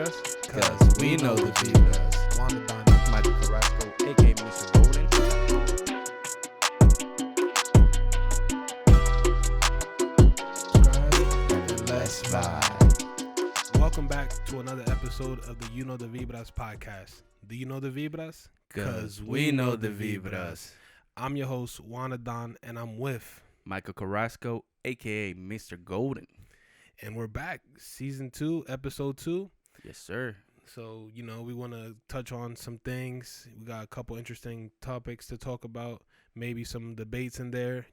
Vibras? Cause we know the Vibras. Wanda Don, Michael Carrasco, aka Mr. Golden. subscribe, and let's vibe. Welcome back to another episode of the You Know the Vibras podcast. Do you know the Vibras? Cause we know the Vibras. I'm your host, Wanda Don, and I'm with Michael Carrasco, aka Mr. Golden. And we're back, season 2, episode 2. Yes, sir. So, we want to touch on some things. We got a couple interesting topics to talk about, maybe some debates in there.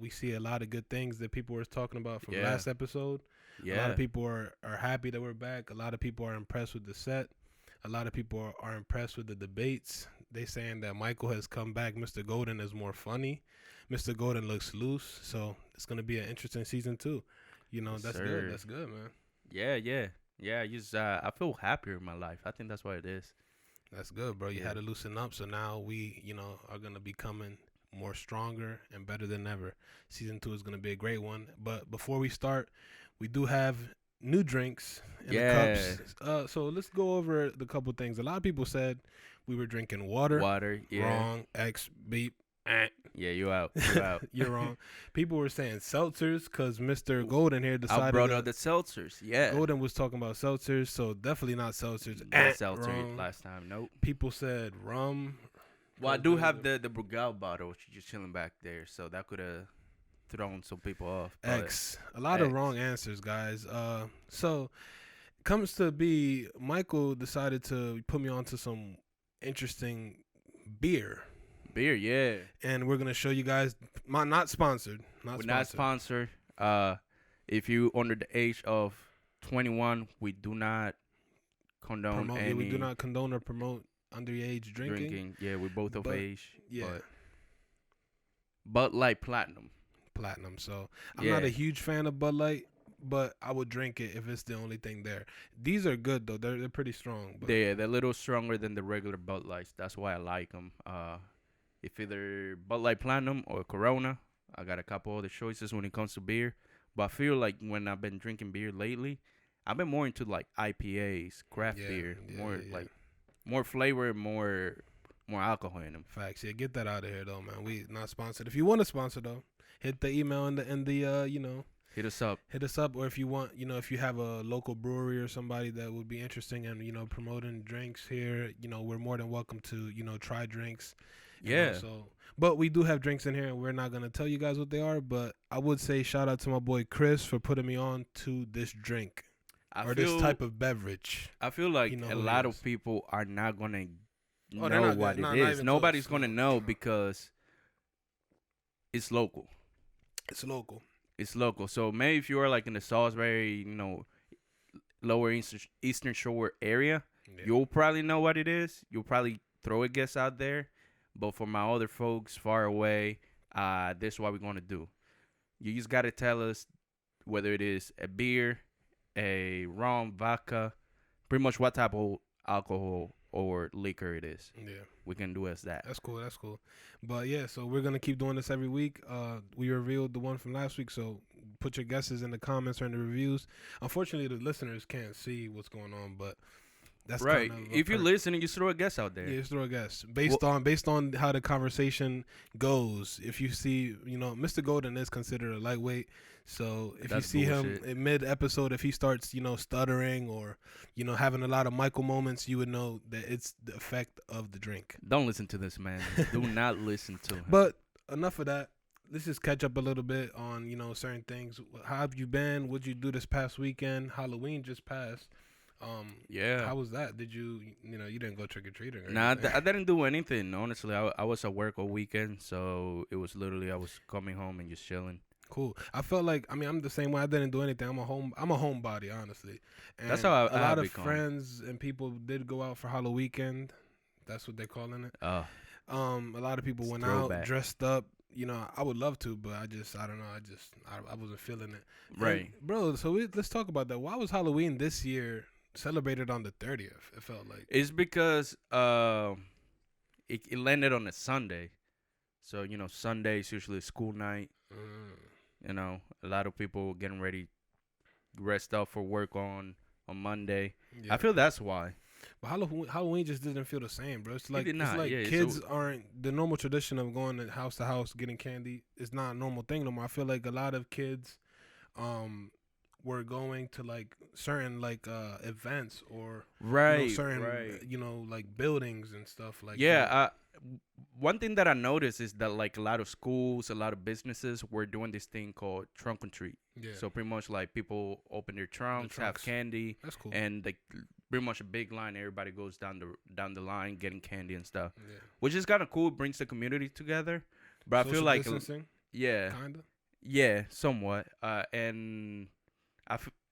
We see a lot of good things that people were talking about from last episode. Yeah. A lot of people are happy that we're back. A lot of people are impressed with the set. A lot of people are impressed with the debates. They saying that Michael has come back. Mr. Golden is more funny. Mr. Golden looks loose. So it's going to be an interesting season 2. That's good. That's good, man. Yeah. I feel happier in my life. I think that's what it is. That's good, bro. You had to loosen up. So now we, are going to be coming more stronger and better than ever. Season 2 is going to be a great one. But before we start, we do have new drinks in the cups. So let's go over the couple things. A lot of people said we were drinking water. Wrong. X, beep. Yeah, you out. You're wrong. People were saying seltzers because Mr. Golden here decided. I brought out the seltzers. Yeah. Golden was talking about seltzers, so definitely not seltzers. Seltzer last time. Nope. People said rum. Well, I do have the Brugal bottle, which is just chilling back there, so that could have thrown some people off. X. A lot of wrong answers, guys. So comes to be, Michael decided to put me onto some interesting beer. Yeah. And we're going to show you guys, not sponsored. We're not sponsored. If you under the age of 21, we do not condone any. We do not condone or promote underage drinking. Yeah, we're both of age. Yeah. Bud Light Platinum. So I'm not a huge fan of Bud Light, but I would drink it if it's the only thing there. These are good, though. They're pretty strong. But they're a little stronger than the regular Bud Lights. That's why I like them. If either Bud Light Platinum or Corona, I got a couple other choices when it comes to beer. But I feel like when I've been drinking beer lately, I've been more into like IPAs, craft beer, more flavor, more alcohol in them. Facts. Yeah, get that out of here though, man. We not sponsored. If you want to sponsor though, hit the email and the hit us up. Or if you want, if you have a local brewery or somebody that would be interesting in promoting drinks here, we're more than welcome to try drinks. But we do have drinks in here, and we're not gonna tell you guys what they are. But I would say shout out to my boy Chris for putting me on to this drink this type of beverage. I feel like a lot of people are not gonna know what it is. Nobody's gonna know because it's local. It's local. So maybe if you are like in the Salisbury, lower Eastern Shore area, you'll probably know what it is. You'll probably throw a guess out there. But for my other folks far away, this is what we're going to do. You just got to tell us whether it is a beer, a rum, vodka, pretty much what type of alcohol or liquor it is. Yeah. We can do as that. That's cool. But, yeah, so we're going to keep doing this every week. We revealed the one from last week, so put your guesses in the comments or in the reviews. Unfortunately, the listeners can't see what's going on, but... That's right. If you're listening, just throw a guess out there. Yeah, just throw a guess based on how the conversation goes. If you see, Mr. Golden is considered a lightweight, so if you see him in mid episode, if he starts, stuttering or, having a lot of Michael moments, you would know that it's the effect of the drink. Don't listen to this man. Do not listen to him. But enough of that. Let's just catch up a little bit on certain things. How have you been? What'd you do this past weekend? Halloween just passed. How was that? Did you you didn't go trick or treating? Nah, I didn't do anything. Honestly, I was at work all weekend, so it was literally I was coming home and just chilling. Cool. I felt like I'm the same way. I didn't do anything. I'm a homebody, honestly. And that's how a lot of friends and people did go out for Halloweekend. That's what they're calling it. A lot of people went out dressed up. I would love to, but I don't know. I wasn't feeling it. Right, and, bro. So let's talk about that. Why was Halloween this year celebrated on the 30th? It felt like it's because it landed on a Sunday, so Sunday is usually a school night. A lot of people getting ready, rest up for work on on Monday. Yeah. I feel that's why. But Halloween just didn't feel the same, bro. It's like kids aren't the normal tradition of going to house getting candy. It's not a normal thing no more. I feel like a lot of kids, were going to like certain like events or certain you know like buildings and stuff like that. One thing that I noticed is that like a lot of schools, a lot of businesses were doing this thing called trunk or treat. Yeah. So pretty much like people open their trunks, have candy. That's cool. And like pretty much a big line. Everybody goes down the line getting candy and stuff. Yeah. Which is kind of cool. It brings the community together. But social I feel like distancing? Kinda. Yeah, somewhat. And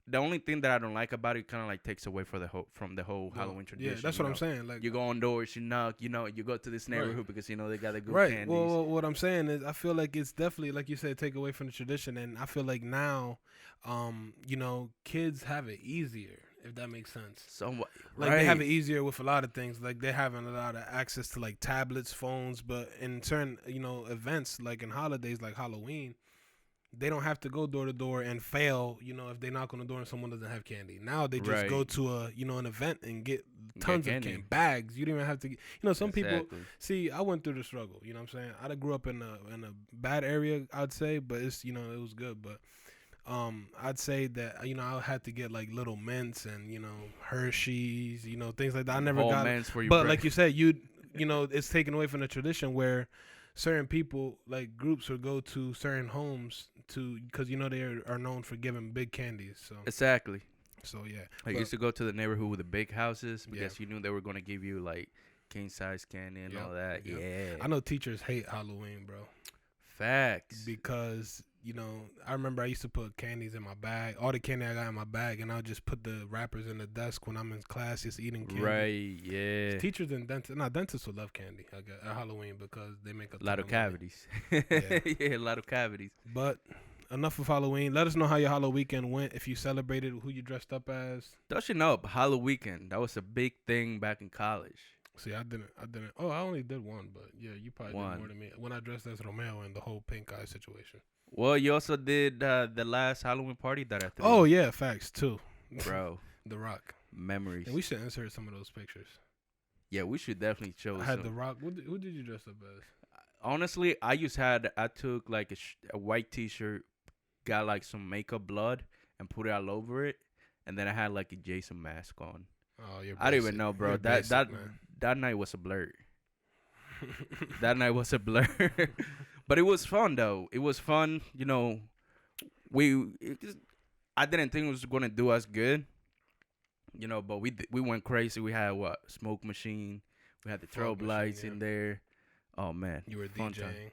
the only thing that I don't like about it kind of like takes away from the whole Halloween tradition. Yeah, that's what I'm saying. Like you go on doors, you knock, you go to this neighborhood because you know they got the good candies. Well, what I'm saying is I feel like it's definitely like you said, take away from the tradition, and I feel like now, you know, kids have it easier. If that makes sense. Somewhat. Like they have it easier with a lot of things. Like they're having a lot of access to like tablets, phones, but in certain, you know, events like in holidays like Halloween, they don't have to go door to door and fail, you know, if they knock on the door and someone doesn't have candy. Now they just go to an event and get tons of candy. Bags. You don't even have to get, you know, some people, see, I went through the struggle, you know what I'm saying? I grew up in a bad area, I'd say, but it's, you know, it was good. But I'd say that, you know, I had to get like little mints and, you know, Hershey's, you know, things like that. I never got it. But like you said, you know, it's taken away from the tradition where certain people, like groups, would go to certain homes because you know they are known for giving big candies. So exactly. So yeah, I used to go to the neighborhood with the big houses because you knew they were gonna give you like king size candy and all that. Yeah, I know teachers hate Halloween, bro. Facts. Because you know, I remember I used to put candies in my bag, all the candy I got in my bag, and I'll just put the wrappers in the desk when I'm in class just eating candy. Right, yeah. Teachers and dentists will love candy at Halloween because they make a lot of cavities. Yeah, a lot of cavities. But enough of Halloween. Let us know how your Halloweekend went, if you celebrated, who you dressed up as. Don't you know, Halloweekend, that was a big thing back in college. See, I didn't. Oh, I only did one, but yeah, you probably did more than me. When I dressed as Romeo in the whole pink eye situation. Well, you also did the last Halloween party that I threw. Oh, yeah, facts, too. Bro. The Rock. Memories. And we should insert some of those pictures. Yeah, we should definitely show I had The Rock. Who did you dress up as? Honestly, I took like a white t-shirt, got like some makeup blood, and put it all over it. And then I had like a Jason mask on. Oh, you're basic. I don't even know, bro. That night was a blur. That night was a blur. But it was fun, though. It was fun. You know, I didn't think it was going to do us good. You know, but we went crazy. We had, smoke machine. We had the strobe lights in there. Oh, man. You were DJing.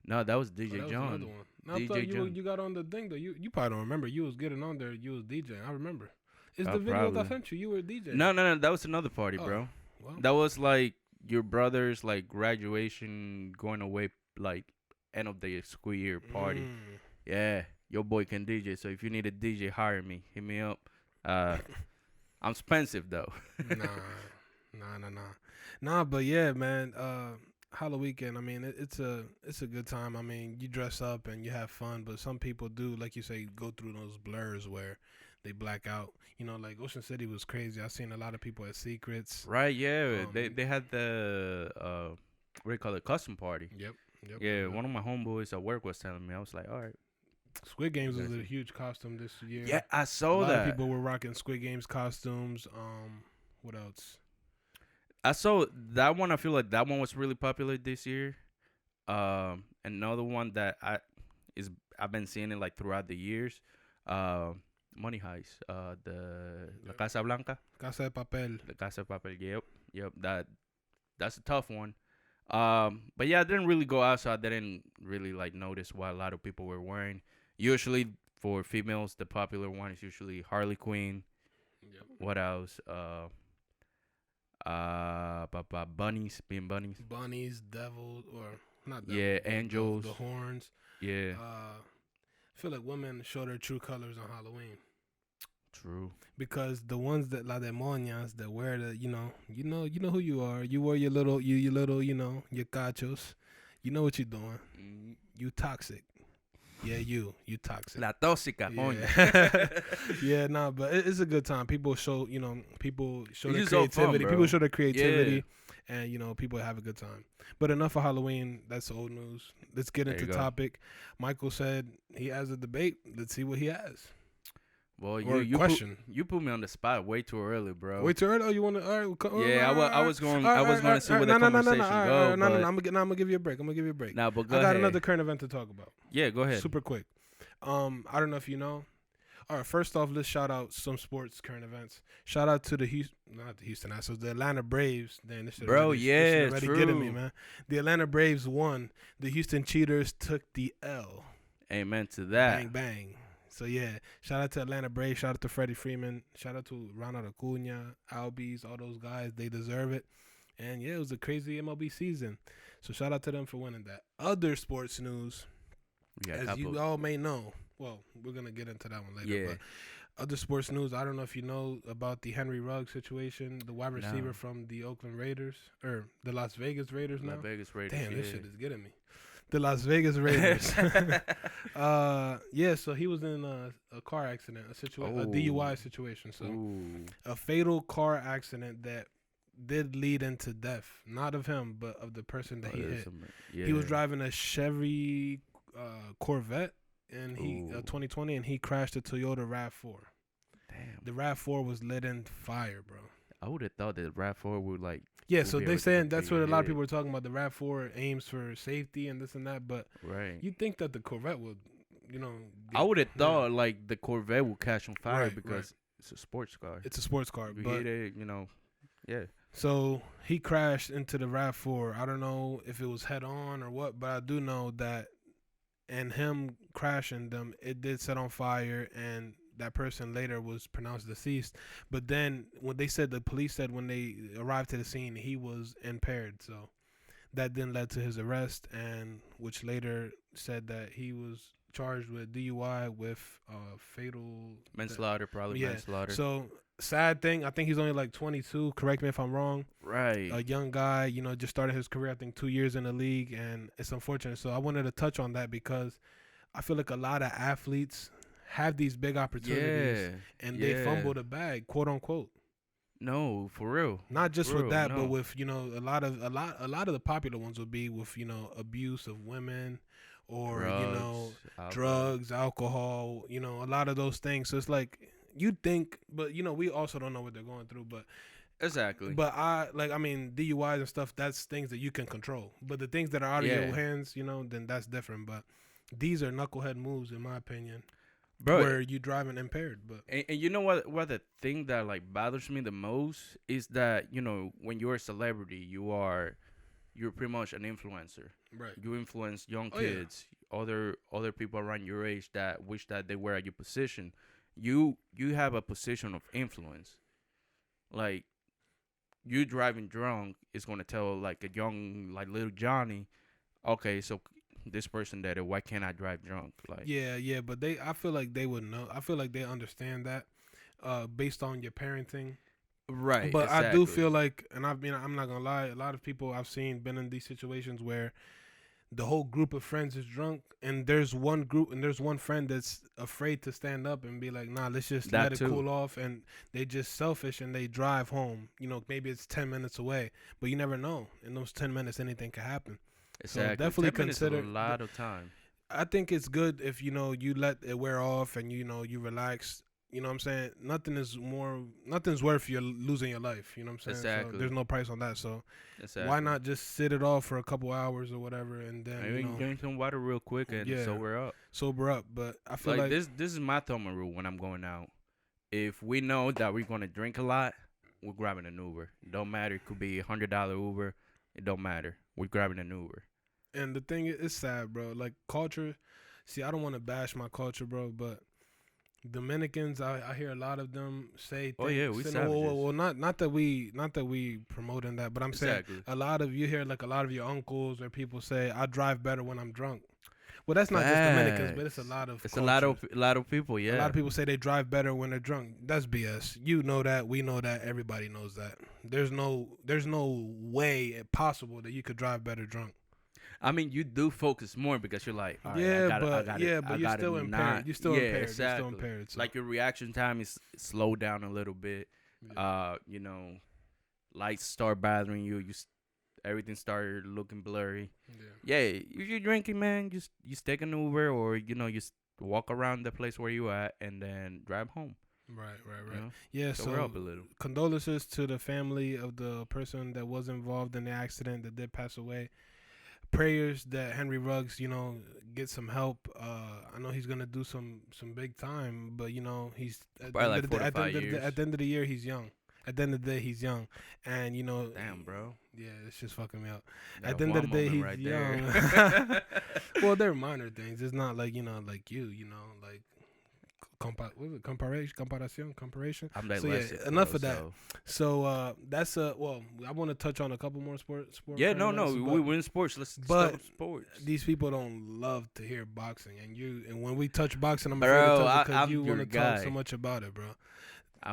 No, that was DJON. No, I thought you got on the thing, though. You probably don't remember. You was getting on there. You was DJing. I remember. It's the video that I sent you. You were DJing. No. That was another party, bro. Well. That was like your brother's like graduation, going away, like end of the school year party. Yeah, your boy can DJ. So if you need a DJ, hire me. Hit me up. I'm expensive though. Nah. But yeah, man. Halloweekend. I mean, it's a good time. I mean, you dress up and you have fun. But some people do, like you say, go through those blurs where they black out. You know, like Ocean City was crazy. I seen a lot of people at Secrets. Right, yeah. They had the what do you call it, custom party. Yep. Yeah, one of my homeboys at work was telling me. I was like, all right. Squid Games was a huge costume this year. Yeah, I saw that. A lot of people were rocking Squid Games costumes. What else? I saw that one. I feel like that one was really popular this year. Another one that I've been seeing it like throughout the years. Money Heist, La Casa Blanca, Casa de Papel. The Casa de Papel. Yep. That's a tough one. But yeah, I didn't really go out, so I didn't really like notice what a lot of people were wearing. Usually for females, the popular one is usually Harley Quinn. Yep. What else? Bunnies, being bunnies. Bunnies, devils, or not devils. Yeah, angels. The horns. Yeah. I feel like women show their true colors on Halloween. True. Because the ones that la demonias that wear the, you know who you are. You wear your little, you know, your cachos. You know what you're doing. You toxic. Yeah, you toxic. La tóxica, Yeah, nah, but it's a good time. People show, their so fun, creativity. People show their creativity, yeah. and people have a good time. But enough of Halloween. That's old news. Let's get into topic. Michael said he has a debate. Let's see what he has. Well, you put me on the spot way too early, bro. Way too early? Oh, you want to? All right. Yeah, I was going to see where the conversation goes. No. I'm gonna give you a break. Nah, but I got another current event to talk about. Yeah, go ahead. Super quick. I don't know if you know. All right, first off, let's shout out some sports current events. Shout out to the Houston Astros, the Atlanta Braves. Damn, this shit already getting me, man. The Atlanta Braves won. The Houston Cheaters took the L. Amen to that. Bang bang. So yeah, shout out to Atlanta Braves. Shout out to Freddie Freeman. Shout out to Ronald Acuna, Albies, all those guys. They deserve it. And yeah, it was a crazy MLB season. So shout out to them for winning that. Other sports news, as you all may know. Well, we're going to get into that one later. Yeah. But other sports news, I don't know if you know about the Henry Ruggs situation, the wide receiver from the Oakland Raiders, or the Las Vegas Raiders now. Las Vegas Raiders. Damn, this shit is getting me. The Las Vegas Raiders. Yeah, so he was in a car accident, a DUI situation. So a fatal car accident that did lead into death, not of him, but of the person that he hit. Yeah. He was driving a Chevy Corvette. And he 2020, and he crashed a Toyota RAV4. Damn. The RAV4 was lit in fire, bro. I would have thought that RAV4 would like. Yeah, so they saying that's what a lot of people are talking about. The RAV4 aims for safety and this and that, but you'd think that the Corvette would, I would have thought like the Corvette would catch on fire because it's a sports car. It's a sports car, but hit it, yeah. So he crashed into the RAV4. I don't know if it was head on or what, but I do know that. And him crashing them, it did set on fire, and that person later was pronounced deceased. But then when the police said when they arrived to the scene, he was impaired. So that then led to his arrest, and which later said that he was charged with DUI with fatal manslaughter, manslaughter. So sad thing. I think he's only like 22. Correct me if I'm wrong. Right. A young guy, just started his career, I think 2 years in the league, and it's unfortunate. So I wanted to touch on that because I feel like a lot of athletes have these big opportunities and they fumble the bag, quote unquote. No, for real. Not just with that, but with, a lot of the popular ones would be with, abuse of women or, drugs, alcohol, a lot of those things. So it's like, you'd think, but we also don't know what they're going through. But exactly. But DUIs and stuff, that's things that you can control. But the things that are out of your hands, then that's different. But these are knucklehead moves, in my opinion, bro, where you driving impaired. But and you know what the thing that like bothers me the most is that when you're a celebrity, you're pretty much an influencer. Right. You influence young kids, other people around your age that wish that they were at your position. You have a position of influence. Like, you driving drunk is going to tell, like, a young, like, little Johnny, okay, so this person did it, why can't I drive drunk? Like, yeah, but I feel like they would know. I feel like they understand that based on your parenting. Right, But exactly. I do feel like, and I'm not going to lie, a lot of people I've seen been in these situations where the whole group of friends is drunk, and there's one friend that's afraid to stand up and be like, nah, let's just let it cool off, and they just selfish and they drive home. Maybe it's 10 minutes away, but you never know. In those 10 minutes, anything can happen. Exactly. So definitely consider a lot of time. I think it's good if you let it wear off and you relax. You know what I'm saying? Nothing's worth you losing your life. You know what I'm saying? Exactly. So there's no price on that. So why not just sit it off for a couple hours or whatever, and then drink some water real quick and sober up. But I feel like this is my thumb rule when I'm going out. If we know that we're gonna drink a lot, we're grabbing an Uber. It don't matter. It could be $100 Uber. It don't matter. We're grabbing an Uber. And the thing is, it's sad, bro. Like, culture. See, I don't want to bash my culture, bro, but Dominicans, I hear a lot of them say things. Oh yeah, we savages. Well, not that we promoting that, but I'm saying a lot of your uncles or people say I drive better when I'm drunk. Well, that's not just Dominicans, but it's a lot of. It's cultures. a lot of people. Yeah, a lot of people say they drive better when they're drunk. That's BS. You know that. We know that. Everybody knows that. There's no way possible that you could drive better drunk. I mean, you do focus more because you're like, all right, but you're still impaired. You're still impaired. Exactly. You're still impaired. So. Like your reaction time is slowed down a little bit. Yeah. Lights start bothering you. Everything started looking blurry. Yeah. If you're drinking, man, you take an Uber or you walk around the place where you at and then drive home. Right. Yeah, so we're up a little. Condolences to the family of the person that was involved in the accident that did pass away. Prayers that Henry Ruggs, get some help. I know he's gonna do some big time, but he's at the end of the year he's young. At the end of the day, he's young, and Damn, bro. Yeah, it's just fucking me up. At the end of the day, he's young. Well, they're minor things. It's not like like like. Comparation. I'm like, so yeah, enough of that. So that's well, I want to touch on a couple more sport. Yeah, no, we're in sports. Let's start sports. These people don't love to hear boxing, and when we touch boxing, I'm afraid to touch because you want to talk so much about it, bro.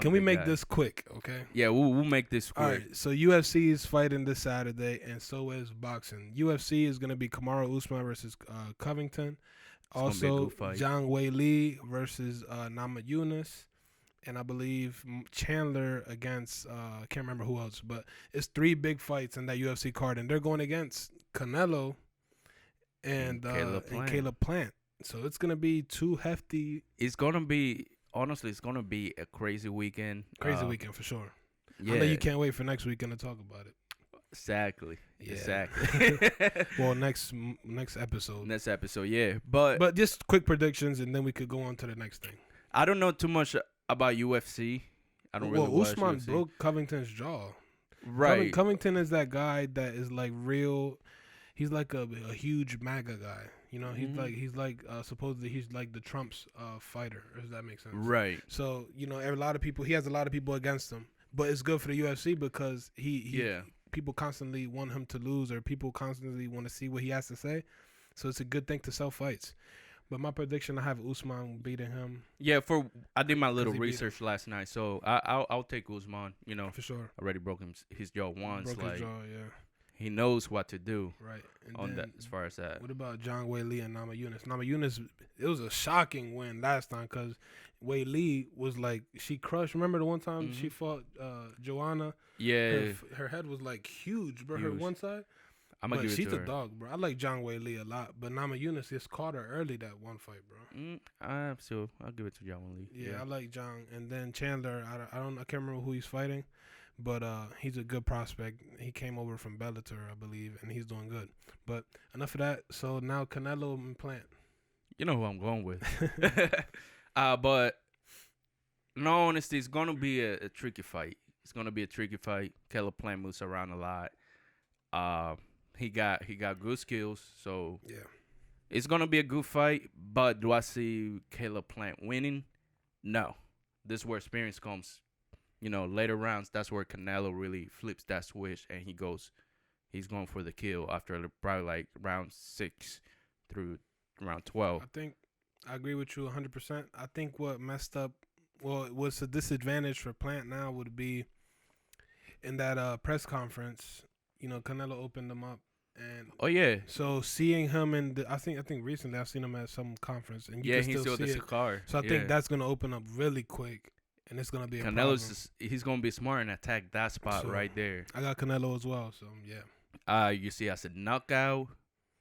Can we make this quick, okay? Yeah, we'll make this quick. All right, so UFC is fighting this Saturday, and so is boxing. UFC is going to be Kamaru Usman versus Covington. Also, Zhang Weili versus Nama Yunus. And I believe Chandler against, I can't remember who else, but it's 3 big fights in that UFC card. And they're going against Canelo and Caleb Plant. So it's going to be 2 hefty. It's going to be, honestly, it's going to be a crazy weekend. Crazy weekend for sure. Yeah. I know you can't wait for next weekend to talk about it. Exactly. Yeah. Exactly. Well, next episode. Next episode, yeah. But just quick predictions, and then we could go on to the next thing. I don't know too much about UFC. I don't really watch Usman UFC. broke Covington's jaw. Right. Covington is that guy that is like real. He's like a huge MAGA guy. He's like supposedly he's like the Trump's fighter. Does that make sense? Right. So he has a lot of people against him, but it's good for the UFC because people constantly want him to lose, or people constantly want to see what he has to say. So it's a good thing to sell fights. But my prediction, I have Usman beating him. Yeah, I did my little research last night, so I'll take Usman. For sure. Already broke his jaw once. Broke his jaw, yeah. He knows what to do. Right. And on that, as far as that. What about Zhang Weili and Nama Yunus? Nama Yunus, it was a shocking win last time because Weili was like, she crushed. Remember the one time she fought Joanna? Yeah. Her head was like huge, bro. Her one side. She's a dog, bro. I like Zhang Weili a lot, but Nama Yunus just caught her early that one fight, bro. I'll give it to Zhang Weili. Yeah, I like Zhang. And then Chandler, I can't remember who he's fighting. But he's a good prospect. He came over from Bellator, I believe, and he's doing good. But enough of that. So now Canelo and Plant. You know who I'm going with. But in all honesty, it's going to be a tricky fight. It's going to be a tricky fight. Caleb Plant moves around a lot. He got good skills, so yeah, it's going to be a good fight. But do I see Caleb Plant winning? No. This is where experience comes. Later rounds, that's where Canelo really flips that switch and he's going for the kill after probably like round 6 through round 12. I think I agree with you 100%. I think what messed up, what's a disadvantage for Plant now would be in that press conference, Canelo opened them up. And oh yeah, so seeing him I think recently I've seen him at some conference and you can still see it. Cigar. So I think that's gonna open up really quick. And it's going to be Canelo's he's going to be smart and attack that spot right there. I got Canelo as well, so yeah. You see, I said knockout,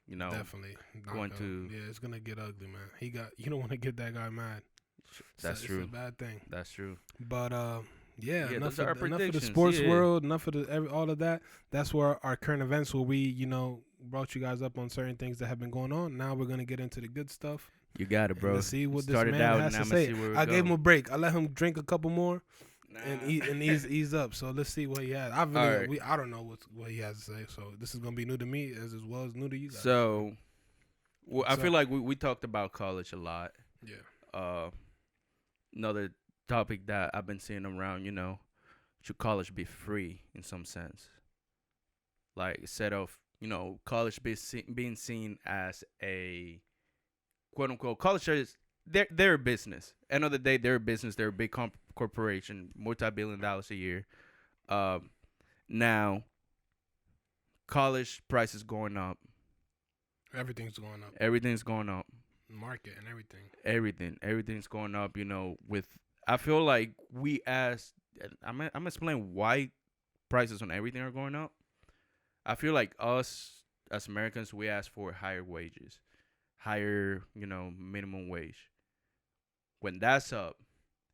Definitely. Going to. Yeah, it's going to get ugly, man. You don't want to get that guy mad. That's true. It's a bad thing. That's true. But, enough of the sports sports world, enough of all of that. That's where our current events where we, brought you guys up on certain things that have been going on. Now we're going to get into the good stuff. You got it, bro. Let's see what this man has to say. I gave him a break. I let him drink a couple more and ease up. So let's see what he has. I don't know what he has to say. So this is gonna be new to me as well as new to you guys. So, I feel like we talked about college a lot. Yeah. Another topic that I've been seeing around, should college be free in some sense? Like instead of college being seen as a quote unquote college is they're a business. End of the day, they're a business. They're a big corporation, multi-billion-dollar a year. Now, college prices going up. Everything's going up. Everything's going up. Market and everything. Everything's going up. I feel like we asked. I'm gonna explain why prices on everything are going up. I feel like us as Americans, we ask for higher wages, higher, minimum wage. When that's up,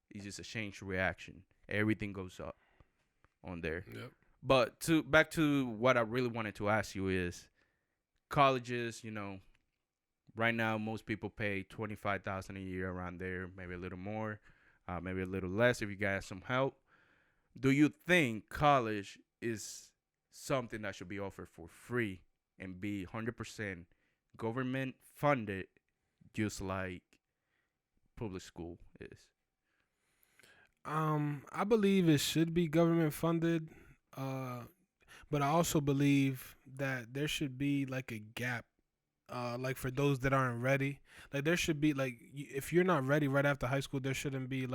it's just a change reaction. Everything goes up on there. Yep. But back to what I really wanted to ask you is, colleges, right now most people pay $25,000 a year around there, maybe a little more, maybe a little less if you got some help. Do you think college is something that should be offered for free and be 100% government funded, just like public school is? I believe it should be government funded, but I also believe that there should be like a gap, like for those that aren't ready. Like there should be like if you're not ready right after high school, there shouldn't be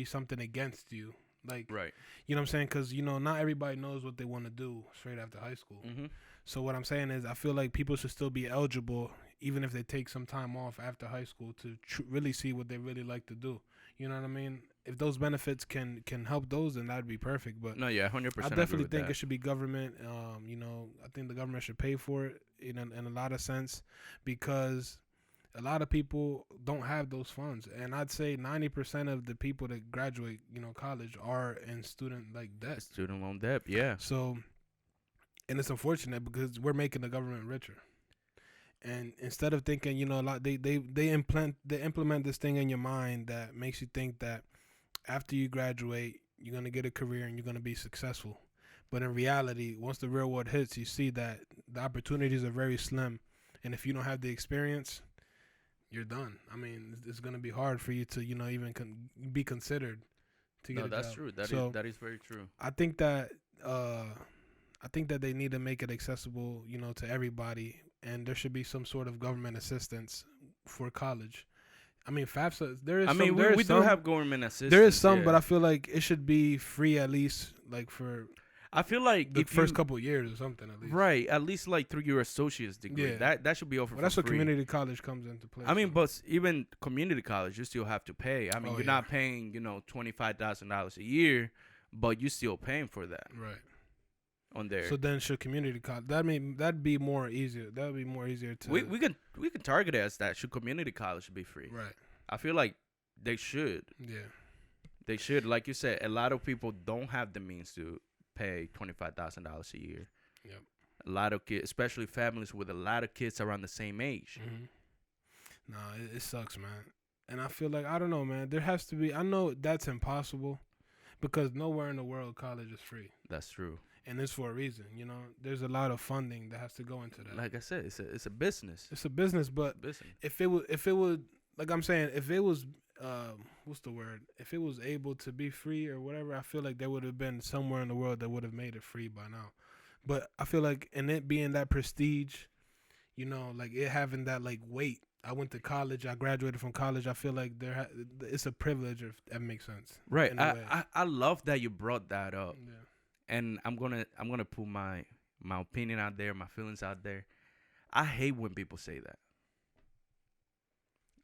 something against you. Like, right. You know what I'm saying? Because, not everybody knows what they want to do straight after high school. Mm-hmm. So what I'm saying is I feel like people should still be eligible, even if they take some time off after high school to really see what they really like to do. You know what I mean? If those benefits can help those, then that'd be perfect. But no, yeah, 100%. I definitely think it should be government. I think the government should pay for it in a lot of sense, because a lot of people don't have those funds, and I'd say 90% of the people that graduate, college are in student debt. Student loan debt, yeah. So, and it's unfortunate because we're making the government richer. And instead of thinking, a lot they implement this thing in your mind that makes you think that after you graduate, you're gonna get a career and you're gonna be successful. But in reality, once the real world hits, you see that the opportunities are very slim, and if you don't have the experience, you're done. I mean, it's going to be hard for you to, even be considered to get a job. No, that's true. That is very true. I think that they need to make it accessible, to everybody, and there should be some sort of government assistance for college. I mean, FAFSA. We do have government assistance. There is some, but I feel like it should be free at least, like for. I feel like the first couple of years or something at least. Right, at least like through your associate's degree. Yeah. That should be offered for that's free. What community college comes into play. I mean, but even community college, you still have to pay. I mean, you're not paying, $25,000 a year, but you're still paying for that. Right. On there. So then should community college, that'd be more easier. That would be more easier to. We can target it as that. Should community college be free? Right. I feel like they should. Yeah. They should. Like you said, a lot of people don't have the means to pay $25,000 a year. Yep. A lot of kids, especially families with a lot of kids around the same age. Mm-hmm. Nah, it sucks, man. And I feel like, I don't know, man. There has to be. I know that's impossible because nowhere in the world college is free. That's true. And it's for a reason, There's a lot of funding that has to go into that. Like I said, it's a business. It's a business, but if it was like I'm saying, if it was what's the word? If it was able to be free or whatever, I feel like there would have been somewhere in the world that would have made it free by now. But I feel like in it being that prestige, like it having that like weight. I went to college. I graduated from college. I feel like it's a privilege, if that makes sense. Right. I love that you brought that up. Yeah. And I'm gonna put my opinion out there, my feelings out there. I hate when people say that.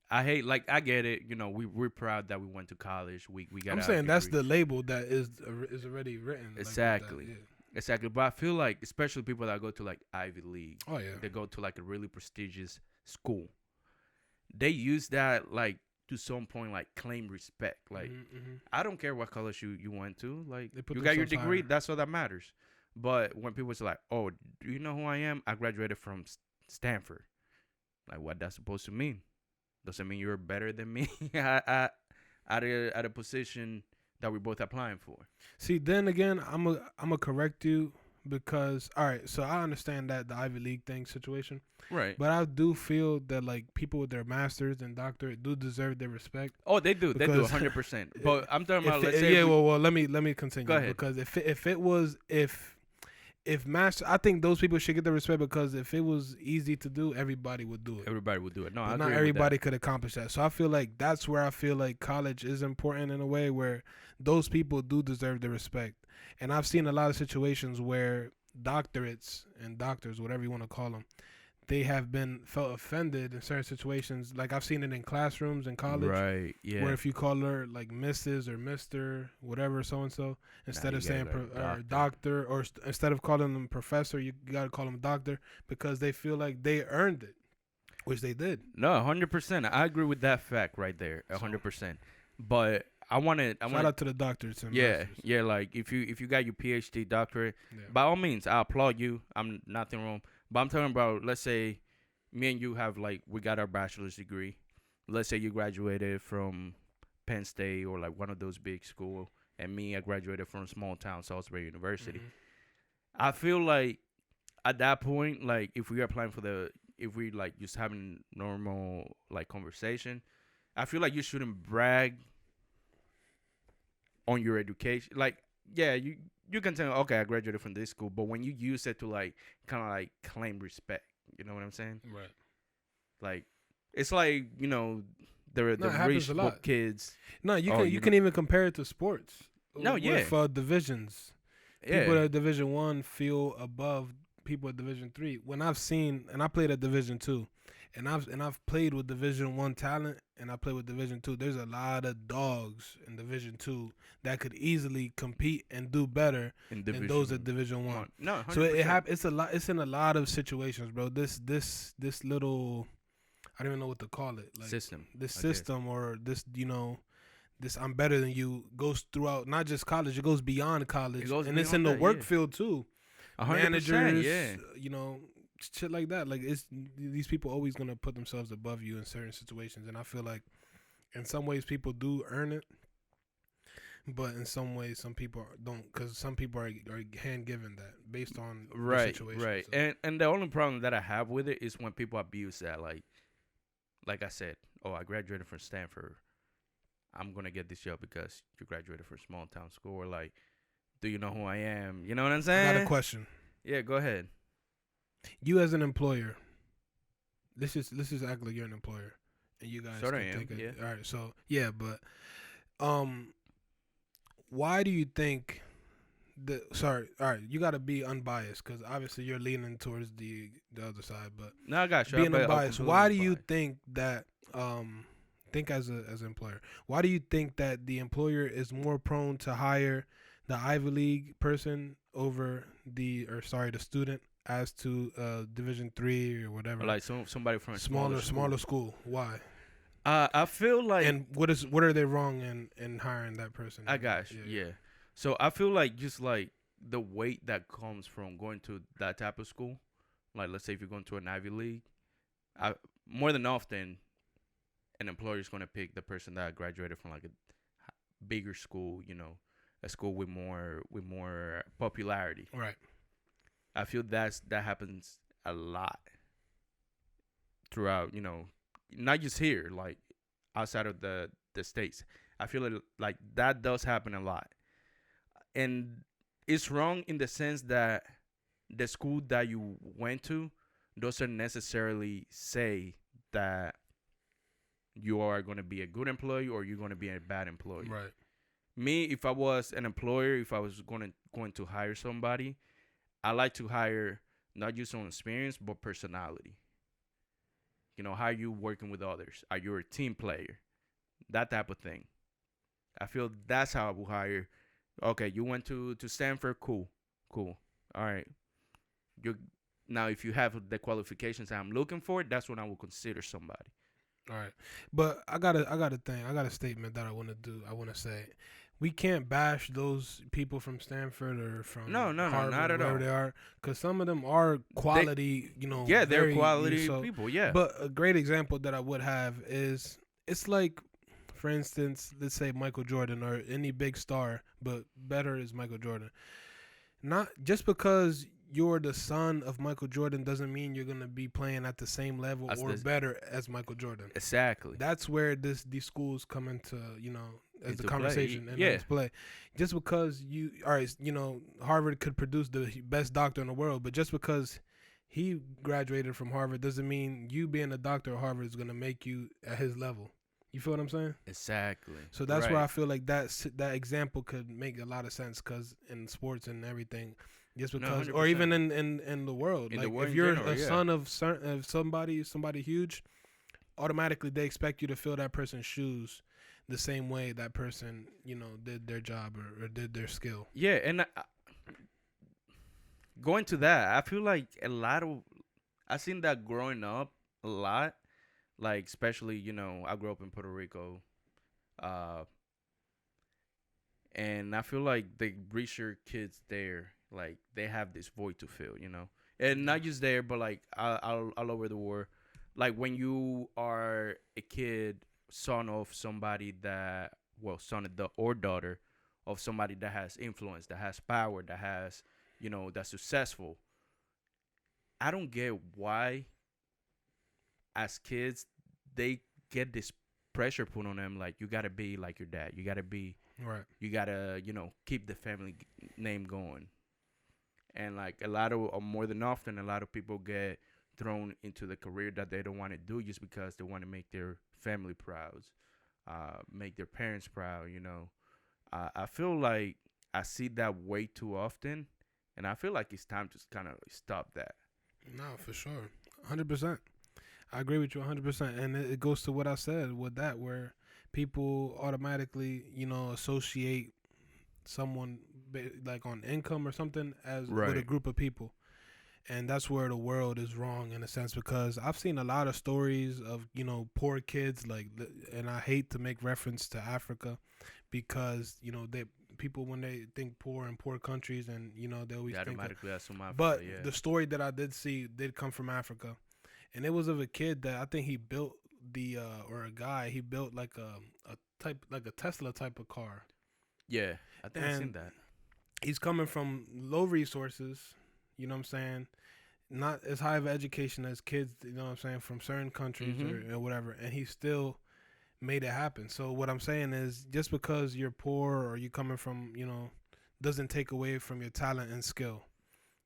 I hate, like, I get it. We're proud that we went to college. We got. I'm saying that's the label that is already written. Exactly. Like that, yeah. Exactly. But I feel like, especially people that go to like Ivy League. Oh yeah. They go to like a really prestigious school. They use that like to some point, like claim respect. Like, I don't care what college you went to. Like, you got your degree. Higher. That's all that matters. But when people say like, "Oh, do you know who I am? I graduated from Stanford." Like, what that's supposed to mean? Doesn't mean you're better than me at a position that we're both applying for. See, then again, I'm a correct you because, all right, so I understand that the Ivy League thing situation. Right. But I do feel that, like, people with their masters and doctorate do deserve their respect. Oh, they do. They do 100%. But I'm talking about, let's say. Yeah, well, let me continue. Go ahead. Because if master, I think those people should get the respect because if it was easy to do, everybody would do it. Everybody would do it. No, but I agree not with everybody that. could accomplish that. So I feel like that's where I feel like college is important in a way where those people do deserve the respect. And I've seen a lot of situations where doctorates and doctors, whatever you want to call them, they have been felt offended in certain situations. Like I've seen it in classrooms in college, right? Yeah. Where if you call her like Mrs. or Mister, whatever, so and so, instead of saying doctor, or instead of calling them professor, you gotta call them doctor because they feel like they earned it, which they did. No, 100%. I agree with that fact right there, 100%. But I wanted shout out to the doctors. And yeah, masters. yeah. Like if you got your PhD doctorate, by all means, I applaud you. I'm nothing wrong. But I'm talking about, let's say, me and you have like we got our bachelor's degree. Let's say you graduated from Penn State or like one of those big schools, and me, I graduated from a small town, Salisbury University. Mm-hmm. I feel like at that point, like if we like just having normal like conversation, I feel like you shouldn't brag on your education. Like, yeah, you can tell, okay, I graduated from this school, but when you use it to like kind of like claim respect, you know what I'm saying? Right. Like, it's like, you know, the rich kids. No, you can even compare it to sports. No, with divisions. Yeah. People at Division 1 feel above people at Division 3. When I've seen, and I played at Division 2, and I've played with Division 1 talent, and I played with Division 2. There's a lot of dogs in Division 2 that could easily compete and do better than those at Division 1. No, 100%. So it's a lot. It's in a lot of situations, bro. This little, I don't even know what to call it. Like system, or this, you know, this I'm better than you goes throughout not just college. It goes beyond college, and it's in the work field too. 100%, managers, you know, shit like that. Like it's these people always gonna put themselves above you in certain situations, and I feel like in some ways people do earn it, but in some ways some people don't, because some people are hand given that based on the situation. Right. So. And the only problem that I have with it is when people abuse that. Like I said, oh, I graduated from Stanford, I'm gonna get this job because you graduated from a small town school. Or like, do you know who I am? You know what I'm saying? I got a question. Yeah, go ahead. You as an employer, this is act like you're an employer, and you guys sort of can take it. Yeah. All right, so yeah, but why do you think all right, you got to be unbiased because obviously you're leaning towards the other side, but no, I got you. Being unbiased, why do you think that think as an employer, why do you think that the employer is more prone to hire the Ivy League person over the student as to Division 3 or whatever, like somebody from a smaller school? Why? I feel like, and what are they wrong in hiring that person? I got you. Yeah. So I feel like just like the weight that comes from going to that type of school, like let's say if you're going to an Ivy League, more than often, an employer is going to pick the person that graduated from like a bigger school, you know, a school with more popularity. Right. I feel that happens a lot throughout, you know, not just here, like outside of the States. I feel like that does happen a lot. And it's wrong in the sense that the school that you went to doesn't necessarily say that you are going to be a good employee or you're going to be a bad employee. Right. Me, if I was an employer, if I was going to hire somebody, I like to hire not just on experience but personality. You know, how are you working with others? Are you a team player? That type of thing. I feel that's how I will hire. Okay, you went to Stanford, cool. All right. Now if you have the qualifications I'm looking for, that's when I will consider somebody. All right. But I got a statement that I want to do. I want to say we can't bash those people from Stanford or from Harvard, not at all. Wherever they are, because some of them are quality, Yeah, they're quality people, yeah. But a great example that I would have is, it's like, for instance, let's say Michael Jordan or any big star, but better is Michael Jordan. Not just because you're the son of Michael Jordan doesn't mean you're going to be playing at the same level better as Michael Jordan. Exactly. That's where these schools come into, you know, as the conversation play. and yeah. Play. Just because Harvard could produce the best doctor in the world, but just because he graduated from Harvard doesn't mean you being a doctor at Harvard is going to make you at his level. You feel what I'm saying? Exactly. So that's where I feel like that example could make a lot of sense, because in sports and everything, Just because, or even in the world, like if you're a son of somebody huge, automatically they expect you to fill that person's shoes the same way that person, did their job or did their skill. Yeah, and going to that, I feel like I seen that growing up a lot, like especially I grew up in Puerto Rico, and I feel like the richer kids there, like they have this void to fill, and not just there, but like all over the world. Like when you are a kid, son of somebody or daughter of somebody that has influence, that has power, that has, that's successful. I don't get why, as kids, they get this pressure put on them. Like, you gotta be like your dad. You gotta be right. You gotta, keep the family name going. And like more than often, a lot of people get thrown into the career that they don't want to do just because they want to make their family proud, make their parents proud. I feel like I see that way too often, and I feel like it's time to kind of stop that. No, for sure, 100%. I agree with you 100%, and it goes to what I said with that, where people automatically, associate someone like on income or something as with a group of people. And that's where the world is wrong in a sense, because I've seen a lot of stories of, poor kids, like, and I hate to make reference to Africa because, people, when they think poor in poor countries, and, they always automatically assume Africa, but the story that I did see did come from Africa. And it was of a kid that I think he built he built like a Tesla type of car. Yeah, I think I've seen that. He's coming from low resources, you know what I'm saying? Not as high of education as kids, you know what I'm saying, from certain countries or whatever. And he still made it happen. So what I'm saying is, just because you're poor or you coming from, doesn't take away from your talent and skill.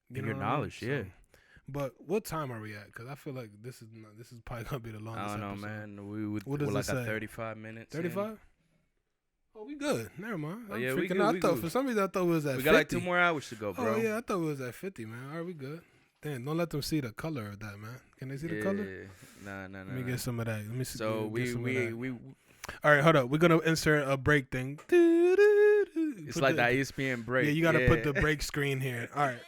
Your knowledge, yeah. But what time are we at? Because I feel like this is probably gonna be the longest. I don't know, episode. man. We're like at 35 minutes. 35. Oh, we good. Never mind. Oh, yeah, we good. I thought for some reason I thought we was at 50. We got like 2 more hours to go, bro. Oh yeah, I thought we was at 50, man. All right, we good. Damn, don't let them see the color of that, man. Can they see the color? Nah. Let me get some of that. Let me see. So we. All right, hold up. We're gonna insert a break thing. It's like the ESPN break. Yeah, you gotta put the break screen here. All right.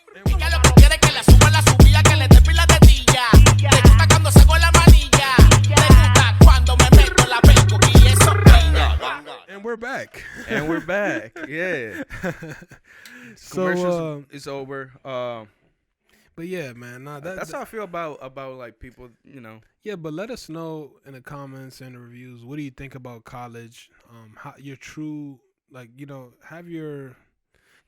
And we're back. Yeah. So it's over. But yeah, man, that's how I feel about like people, Yeah, but let us know in the comments and the reviews, what do you think about college? How your true, like, have your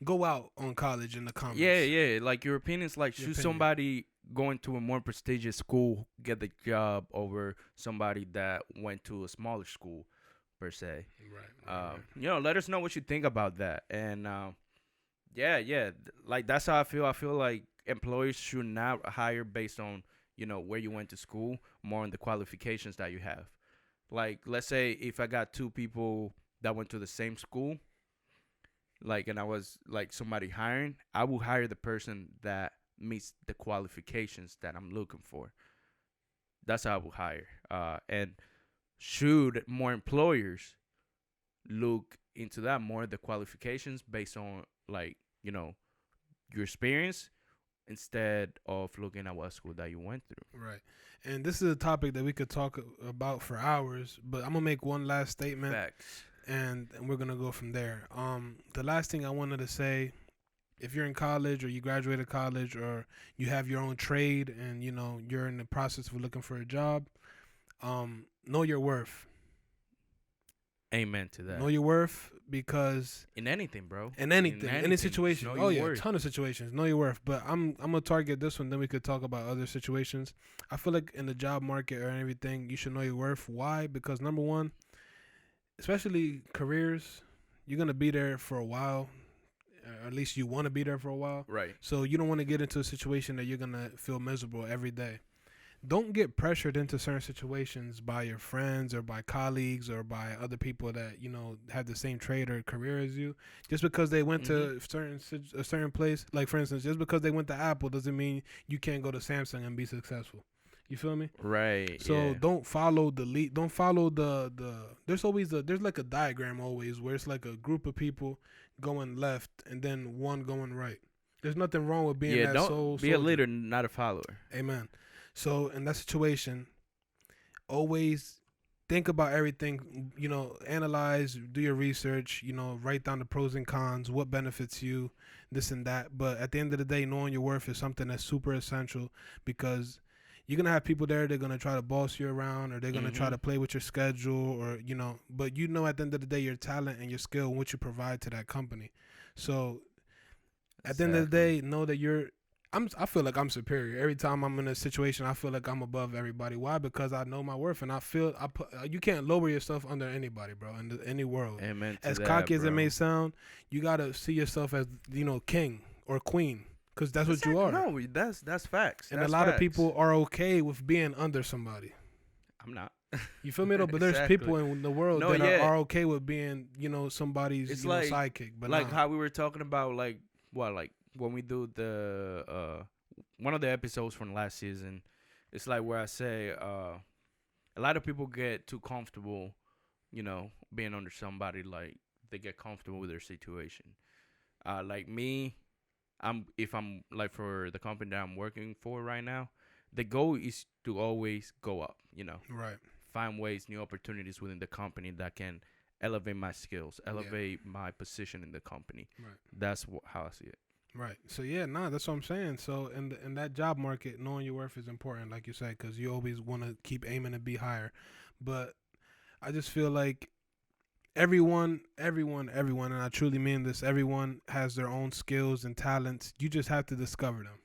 go out on college in the comments. Yeah, like your opinions. Like, should somebody going to a more prestigious school get the job over somebody that went to a smaller school, per se? Right. Let us know what you think about that. And yeah, like that's how I feel. I feel like employers should not hire based on where you went to school, more on the qualifications that you have. Like, let's say if I got 2 people that went to the same school, like, and I was like somebody hiring, I will hire the person that meets the qualifications that I'm looking for. That's how I will hire. And should more employers look into that, more the qualifications based on, like, your experience, instead of looking at what school that you went through. Right. And this is a topic that we could talk about for hours, but I'm going to make one last statement. Facts. And we're going to go from there. The last thing I wanted to say, if you're in college or you graduated college or you have your own trade and, you're in the process of looking for a job, know your worth. Amen to that. Know your worth, because in anything, bro. In anything. Any situation. Oh yeah, a ton of situations. Know your worth. But I'm gonna target this one. Then we could talk about other situations. I feel like in the job market or everything, you should know your worth. Why? Because number one, especially careers, you're gonna be there for a while. Or at least you want to be there for a while. Right. So you don't want to get into a situation that you're gonna feel miserable every day. don't get pressured into certain situations by your friends or by colleagues or by other people that have the same trade or career as you. Just because they went to a certain place, like for instance, just because they went to Apple doesn't mean you can't go to Samsung and be successful. You feel me? Right. So don't follow the lead. Don't follow the. There's like a diagram always where it's like a group of people going left and then one going right. There's nothing wrong with being that soul be soldier. a leader, not a follower. Amen. So in that situation, always think about everything, analyze, do your research, write down the pros and cons, what benefits you, this and that. But at the end of the day, knowing your worth is something that's super essential, because you're going to have people there, they're going to try to boss you around, or they're going to try to play with your schedule, or, but at the end of the day, your talent and your skill and what you provide to that company. So at the end of the day, know that I feel like I'm superior. Every time I'm in a situation, I feel like I'm above everybody. Why? Because I know my worth, and you can't lower yourself under anybody, bro, in any world. Amen. As cocky as it may sound, you gotta see yourself as king or queen, because that's what you are. No, that's facts. And a lot of people are okay with being under somebody. I'm not. You feel me though? But there's people in the world that are okay with being, somebody's sidekick. But like how we were talking about, like when we do the one of the episodes from last season, it's like where I say a lot of people get too comfortable, being under somebody. Like they get comfortable with their situation. Like me, if I'm like for the company that I'm working for right now, the goal is to always go up. Right. Find ways, new opportunities within the company that can elevate my skills, elevate my position in the company. Right. That's how I see it. Right. So that's what I'm saying. So in that job market, knowing your worth is important, like you said, because you always want to keep aiming to be higher. But I just feel like everyone, and I truly mean this, everyone has their own skills and talents. You just have to discover them.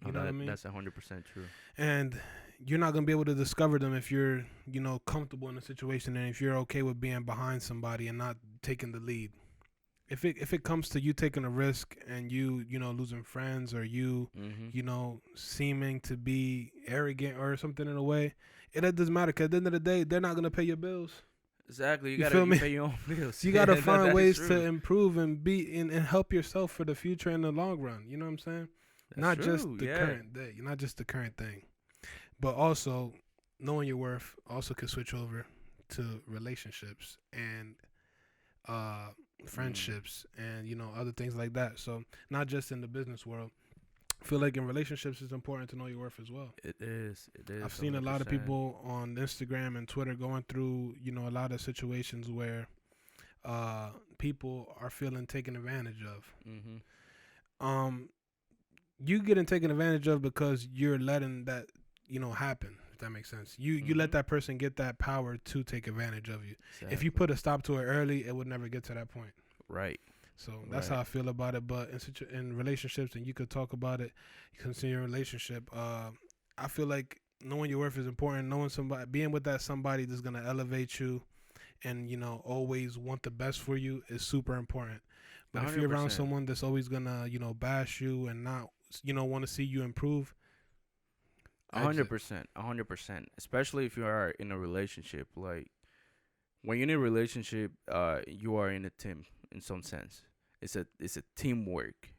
You know what I mean? That's 100% true. And you're not gonna be able to discover them if you're, comfortable in a situation, and if you're okay with being behind somebody and not taking the lead. If it comes to you taking a risk and you losing friends, or you seeming to be arrogant or something in a way, it doesn't matter, because at the end of the day, they're not gonna pay your bills. Exactly. You gotta pay your own bills. You gotta find ways to improve and and help yourself for the future in the long run. You know what I'm saying? Not just the current day, not just the current thing, but also knowing your worth also can switch over to relationships and friendships and other things like that. So not just in the business world. I feel like in relationships it's important to know your worth as well. It is. I've seen 100%. A lot of people on Instagram and Twitter going through a lot of situations where people are feeling taken advantage of. You getting taken advantage of because you're letting that happen, if that makes sense. You let that person get that power to take advantage of you. Exactly. If you put a stop to it early, it would never get to that point. Right. So that's how I feel about it. But in relationships, and you could talk about it, you consider your relationship. I feel like knowing your worth is important. Knowing somebody, being with somebody that's gonna elevate you, and always want the best for you is super important. But 100%. If you're around someone that's always gonna bash you and not want to see you improve, 100%. Especially if you are in a relationship. Like when you're in a relationship, you are in a team in some sense. It's a teamwork.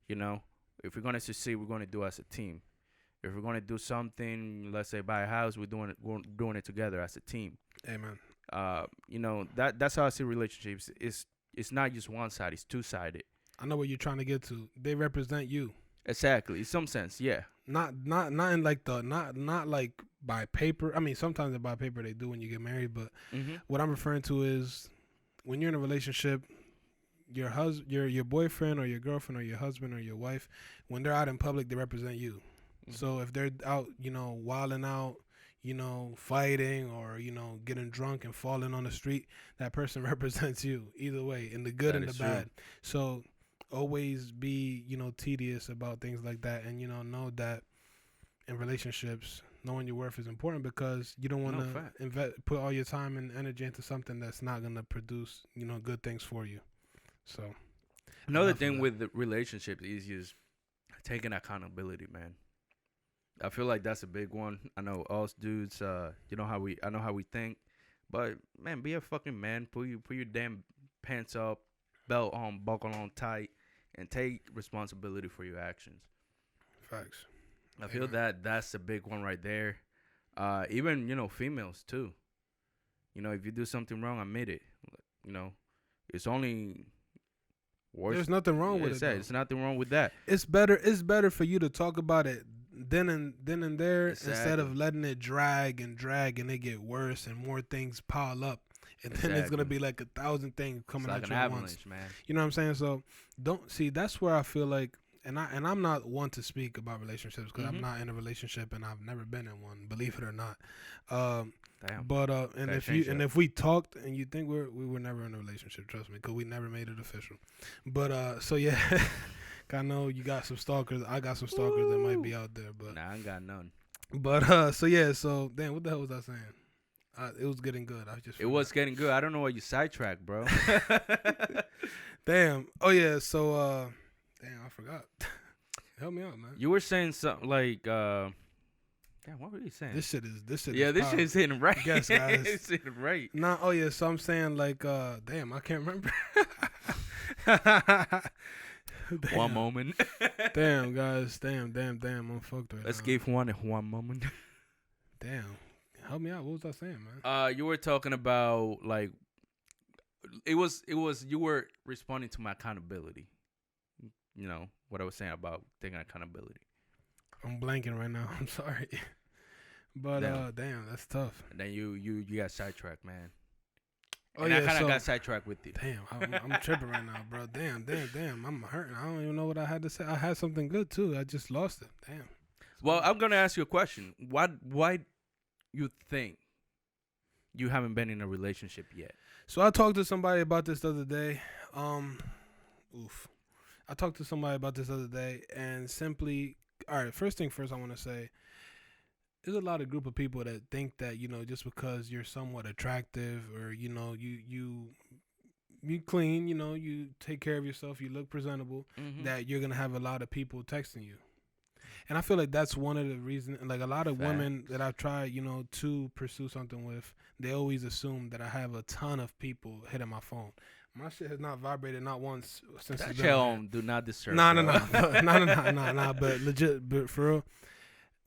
If we're gonna succeed, we're gonna do it as a team. If we're gonna do something, let's say buy a house, we're doing it together as a team. Amen. That's how I see relationships. It's not just one side; it's two-sided. I know what you're trying to get to. They represent you. Exactly, in some sense, yeah. Not in like not like by paper. I mean, sometimes by paper they do when you get married, but what I'm referring to is when you're in a relationship, your boyfriend or your girlfriend or your husband or your wife, when they're out in public, they represent you. So if they're out, wilding out, fighting or getting drunk and falling on the street, that person represents you either way, in the good and the bad. So always be tedious about things like that, and know that in relationships knowing your worth is important, because you don't want to put all your time and energy into something that's not going to produce good things for you. So another thing with the relationship is just taking accountability, man. I feel like that's a big one. I know us dudes, you know how I know how we think, but man, be a fucking man. Put your damn pants up, belt on, buckle on tight, and take responsibility for your actions. Facts. I feel that's a big one right there. Even females too. If you do something wrong, admit it. It's only worse. There's nothing wrong with it. There's nothing wrong with that. It's better for you to talk about it then and there instead of letting it drag and it get worse and more things pile up. And then it's gonna be like 1,000 things coming at you at once. Man. You know what I'm saying? So don't see. That's where I feel like, and I'm not one to speak about relationships because I'm not in a relationship and I've never been in one. Believe it or not. Damn. But if we talked and you think we were never in a relationship, trust me, because we never made it official. But so yeah, I know you got some stalkers. I got some stalkers that might be out there, but I ain't got none. But so damn, what the hell was I saying? It was getting good. It was getting good. I don't know why you sidetracked, bro. Damn. Oh yeah. So damn, I forgot. Help me out, man. You were saying something like damn, what were you saying? This shit is yeah, this shit's hitting right. Yes, guys. It's hitting right. Nah, oh yeah, so I'm saying like damn, I can't remember. One moment. Damn, guys. Damn, I'm fucked right Let's now. give one moment. Damn. Help me out. What was I saying, man? You were talking about like it was you were responding to my accountability. You know what I was saying about taking accountability. I'm blanking right now. I'm sorry. But damn, that's tough. And then you got sidetracked, man. Oh, and I kind of got sidetracked with you. Damn, I'm tripping right now, bro. Damn. I'm hurting. I don't even know what I had to say. I had something good too. I just lost it. Damn. Well, I'm gonna ask you a question. Why you think you haven't been in a relationship yet? So I talked to somebody about this the other day. I talked to somebody about this the other day, and simply, all right. First thing first, I want to say, there's a lot of group of people that think that just because you're somewhat attractive or you clean, you take care of yourself, you look presentable, that you're gonna have a lot of people texting you. And I feel like that's one of the reasons. Like a lot of women that I've tried, to pursue something with, they always assume that I have a ton of people hitting my phone. My shit has not vibrated not once since. That shit do not disturb. Nah. But legit, but for real,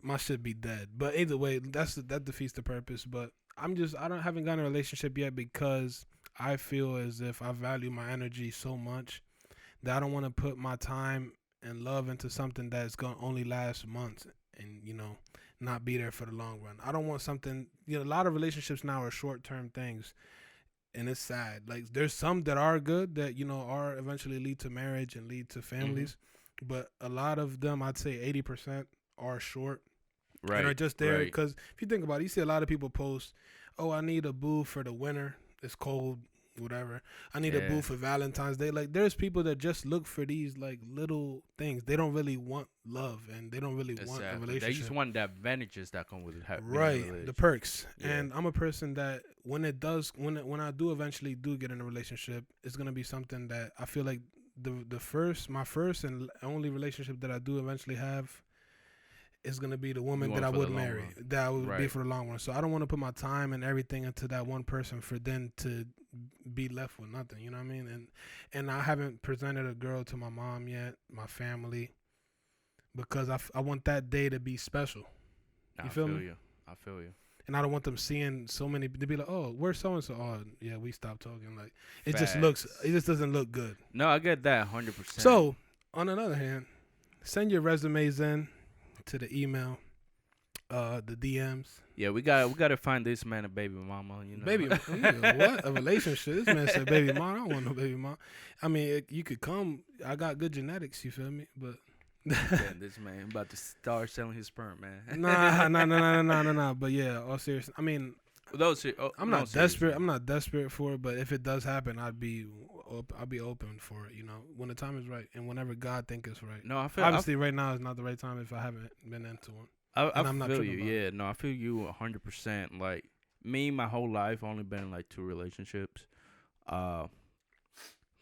my shit be dead. But either way, that defeats the purpose. But I haven't gotten a relationship yet because I feel as if I value my energy so much that I don't want to put my time and love into something that's gonna only last months and not be there for the long run. I don't want something. A lot of relationships now are short-term things. And it's sad. Like there's some that are good that are eventually lead to marriage and lead to families, but a lot of them, I'd say 80% are short, right? And are just there because if you think about it, you see a lot of people post, "Oh, I need a boo for the winter. It's cold, whatever. I need a boo for Valentine's Day." Like there's people that just look for these like little things. They don't really want love and they don't really want a relationship. They just want the advantages that come with it. Right, the perks. Yeah. And I'm a person that when I do eventually get in a relationship, it's gonna be something that I feel like my first and only relationship that I do eventually have is gonna be the woman that I would marry. That would be for the long run. So I don't want to put my time and everything into that one person for then to be left with nothing. You know what I mean? And I haven't presented a girl to my mom yet, my family, because I want that day to be special. You feel me? I feel you. And I don't want them seeing so many to be like, "Oh, where's so and so?" "Oh, yeah, we stopped talking." Like it just doesn't look good. No, I get that 100%. So on another hand, send your resumes in to the email, the DMs. Yeah, we gotta find this man a baby mama. Baby, what a relationship? This man said baby mama. I don't want no baby mama. I mean, you could come. I got good genetics. You feel me? But this man about to start selling his sperm, man. Nah. But yeah, all serious. I mean, I'm not desperate. I'm not desperate for it. But if it does happen, I'll be open for it. When the time is right and whenever God think it's right. No, I feel obviously right now is not the right time if I haven't been into one. I'm feel you. Yeah, no, I feel you 100%. Like me, my whole life only been in like 2 relationships.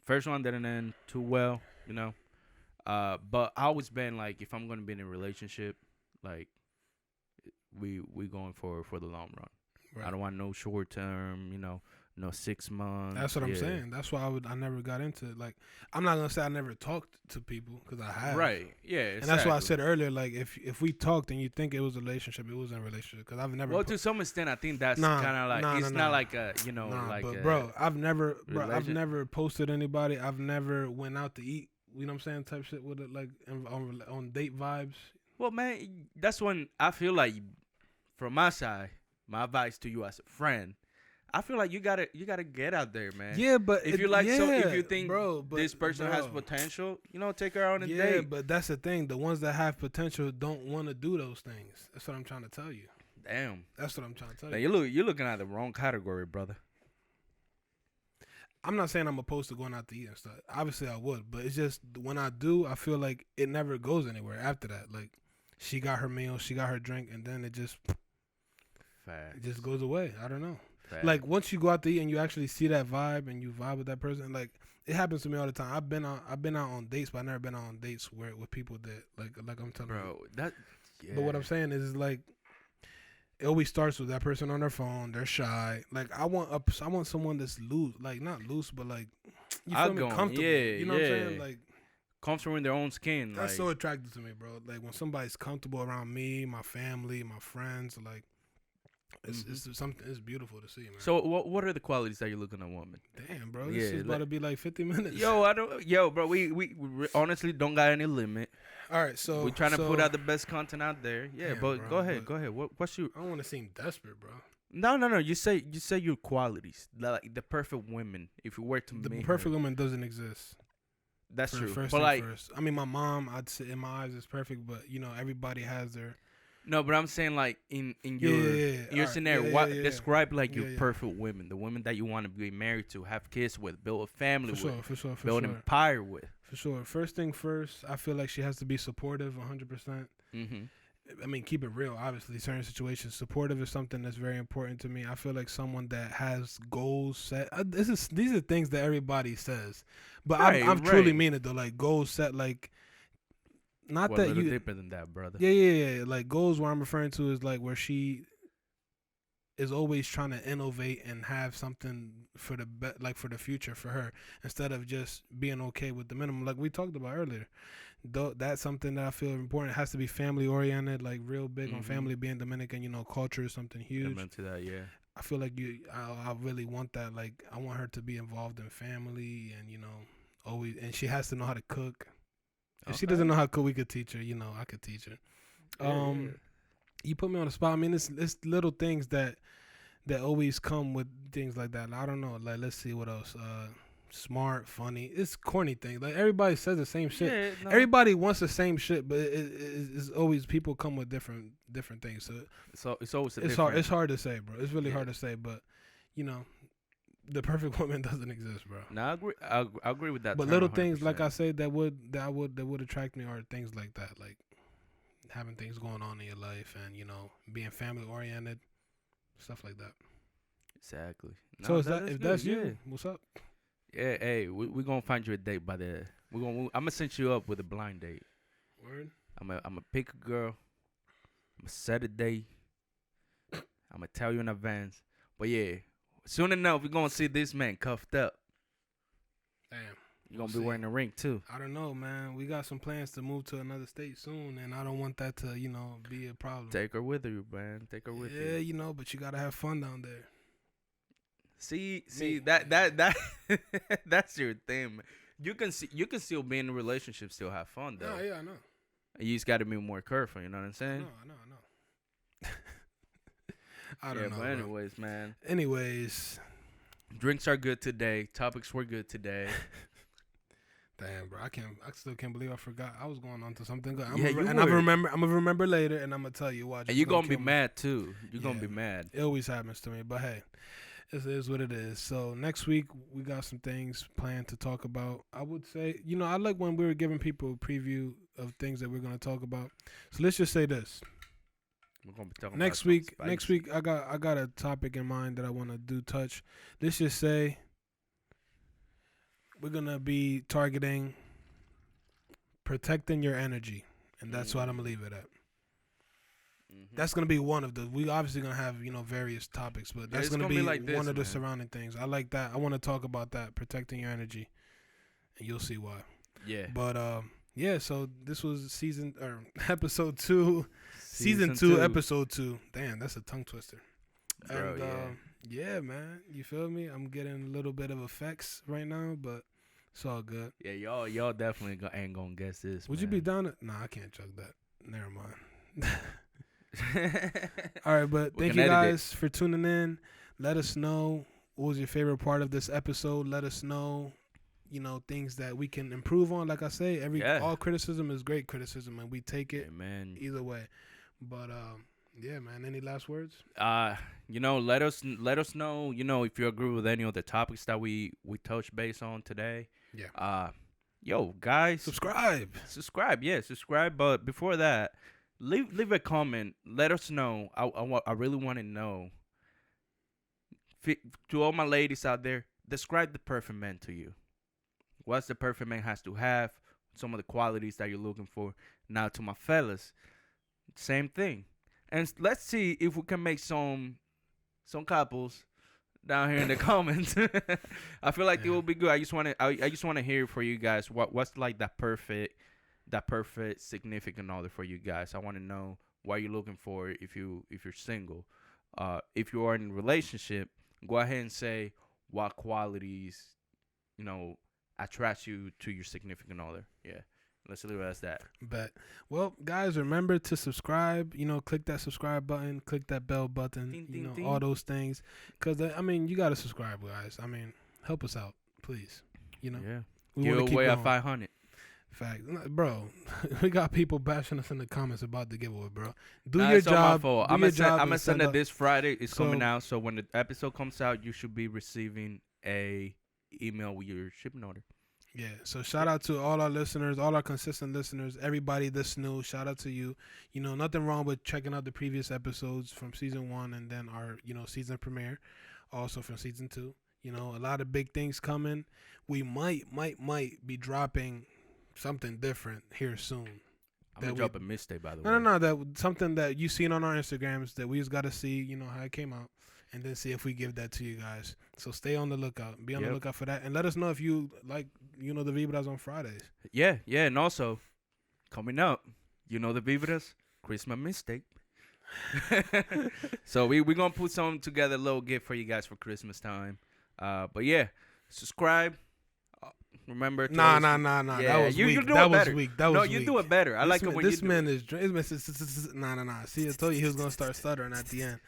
First one didn't end too well, but I always been like, if I'm gonna be in a relationship, like we going for the long run. Right. I don't want no short term, no 6 months. That's what I'm saying. That's why I never got into it. Like, I'm not gonna say I never talked to people because I have. Right. Yeah. Exactly. And that's why I said earlier, like, if we talked and you think it was a relationship, it wasn't a relationship because I've never. Well, to some extent, I think that's kind of like it's not like a like. But bro, I've never posted anybody. I've never went out to eat. You know what I'm saying? Type shit with it, like on date vibes. Well, man, that's when I feel like, from my side, my advice to you as a friend. I feel like you gotta get out there, man. Yeah, but if you think this person has potential, take her out on a date. Yeah, but that's the thing. The ones that have potential don't want to do those things. That's what I'm trying to tell you. Damn. That's what I'm trying to tell you. You're looking at the wrong category, brother. I'm not saying I'm opposed to going out to eat and stuff. Obviously, I would, but it's just when I do, I feel like it never goes anywhere after that. Like, she got her meal, she got her drink, and then it just goes away. I don't know. Fact. Like, once you go out to eat and you actually see that vibe and you vibe with that person, like, it happens to me all the time. I've been out on dates, but I've never been out on dates with people that like I'm telling you. But what I'm saying is like, it always starts with that person on their phone. They're shy. Like, I want someone that's loose, like not loose, but like, you feel me, comfortable. Yeah, you know what I'm saying? Like, comfortable in their own skin. That's so attractive to me, bro. Like, when somebody's comfortable around me, my family, my friends, like. It's something. It's beautiful to see, man. So what are the qualities that you're looking at a woman? Damn, bro, this is about to be like 50 minutes. Bro, we honestly don't got any limit. All right, so we're trying to put out the best content out there. Yeah, damn, but bro, go ahead. What's your? I don't want to seem desperate, bro. No. You say your qualities, like the perfect woman. If you were to the perfect woman doesn't exist. That's true. First, I mean, my mom, I'd say in my eyes is perfect, but everybody has their. No, but I'm saying like in your scenario, describe like your perfect women, the women that you want to be married to, have kids with, build a family with, build an empire with. For sure. First thing first, I feel like she has to be supportive, 100%. I mean, keep it real. Obviously, certain situations, supportive is something that's very important to me. I feel like someone that has goals set. These are things that everybody says, but I'm truly mean it though. Like, goals set, like. Not that you deeper than that, brother. Yeah. Like, goals, what I'm referring to is like where she is always trying to innovate and have something for the future for her, instead of just being okay with the minimum, like we talked about earlier. That's something that I feel important. It has to be family oriented, like real big on family. Being Dominican, culture is something huge. I'm into that, yeah. I feel like I really want that. Like, I want her to be involved in family, and always, and she has to know how to cook. If she doesn't know how to cook, we could teach her. I could teach her. You put me on the spot. I mean, it's little things that always come with things like that. I don't know. Like, let's see what else. Smart, funny. It's corny things. Like, everybody says the same shit. Yeah, no. Everybody wants the same shit, but it's always people come with different things. So it's always it's hard to say, bro. It's really hard to say, but the perfect woman doesn't exist, bro. No, I agree with that. But little things, like I said, that would attract me are things like that, like having things going on in your life, and being family oriented, stuff like that. Exactly. No, so if that's you, what's up? Yeah, hey, we're gonna find you a date by the. I'm gonna set you up with a blind date. Word. I'm gonna pick a girl. I'm gonna set a date. I'm gonna tell you in advance. But yeah. Soon enough, we're going to see this man cuffed up. Damn. You're going to be wearing a ring, too. I don't know, man. We got some plans to move to another state soon, and I don't want that to, be a problem. Take her with you, man. Take her with you. Yeah, but you got to have fun down there. See, that that's your thing, man. You can still be in a relationship, still have fun, though. Yeah, I know. You just got to be more careful, you know what I'm saying? I know. I don't know. But anyways, man. Drinks are good today. Topics were good today. Damn, bro. I still can't believe I forgot. I was going on to something good. I'm gonna remember later, and I'm gonna tell you why. And you're gonna be mad too. You're gonna be mad. It always happens to me, but hey, it is what it is. So next week we got some things planned to talk about. I would say, I like when we were giving people a preview of things that we're gonna talk about. So let's just say this. We're gonna be talking next week, I got a topic in mind that I want to touch. Let's just say we're gonna be targeting protecting your energy, and that's what I'm gonna leave it at. That's gonna be one of the. We obviously gonna have various topics, but that's gonna be like one of the surrounding things. I like that. I want to talk about that, protecting your energy, and you'll see why. Yeah. But yeah. So this was episode 2, season 2, episode 2. Damn, that's a tongue twister. Bro, and yeah, man, you feel me? I'm getting a little bit of effects right now, but it's all good. Yeah, y'all definitely ain't gonna guess this. Would you be down? Nah, I can't chug that. Never mind. All right, but thank you guys for tuning in. Let us know what was your favorite part of this episode. Let us know, things that we can improve on. Like I say, all criticism is great criticism, and we take it either way. But yeah, man. Any last words? Let us know. If you agree with any of the topics that we touched base on today. Yeah. Yo, guys, subscribe. Yeah, subscribe. But before that, leave a comment. Let us know. I really want to know. To all my ladies out there, describe the perfect man to you. What's the perfect man has to have? Some of the qualities that you're looking for. Now to my fellas, same thing. And let's see if we can make some couples down here in the comments. I feel like it will be good. I just want to hear for you guys what's like that perfect significant other for you guys. I want to know what you're looking for if you're single. If you are in a relationship, go ahead and say what qualities attract you to your significant other. Yeah. Let's leave it as that. Bet. Well, guys, remember to subscribe. Click that subscribe button. Click that bell button. Ding, ding, ding. All those things. Because, you got to subscribe, guys. Help us out, please. Yeah. Give away at 500. Fact. Bro, we got people bashing us in the comments about the giveaway, bro. Do your job. I'm going to send it this Friday. It's coming out. So when the episode comes out, you should be receiving a email with your shipping order. Yeah, so shout out to all our listeners, all our consistent listeners, everybody that's new. Shout out to you. Nothing wrong with checking out the previous episodes from season 1 and then our, season premiere, also from season 2. A lot of big things coming. We might be dropping something different here soon. I'm gonna drop a mistake, by the way. No, that something that you seen on our Instagrams that we just got to see, how it came out. And then see if we give that to you guys. So stay on the lookout. Be on the lookout for that. And let us know if you like, the Vibras on Fridays. Yeah. And also, coming up, the Vibras, Christmas mistake. So we're going to put something together, a little gift for you guys for Christmas time. But yeah, subscribe. Remember? Nah. Yeah, that was weak. You do it better. I like it when this man is nah. See, I told you he was gonna start stuttering at the end.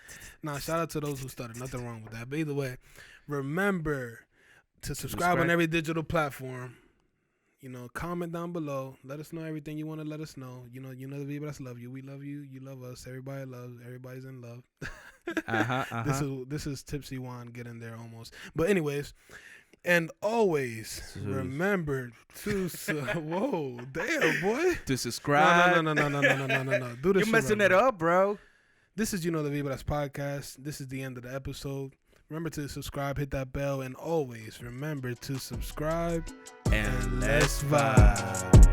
Nah, shout out to those who stuttered. Nothing wrong with that. But either way, remember to subscribe on every digital platform. Comment down below. Let us know everything you want to let us know. The Vibras love you. We love you. You love us. Everybody loves. Everybody's in love. This is Tipsy Juan getting there almost. But anyways. And always remember to whoa, damn boy. To subscribe. No. Do this. You're messing it up, bro. This is the Vibras podcast. This is the end of the episode. Remember to subscribe, hit that bell, and always remember to subscribe and let's vibe.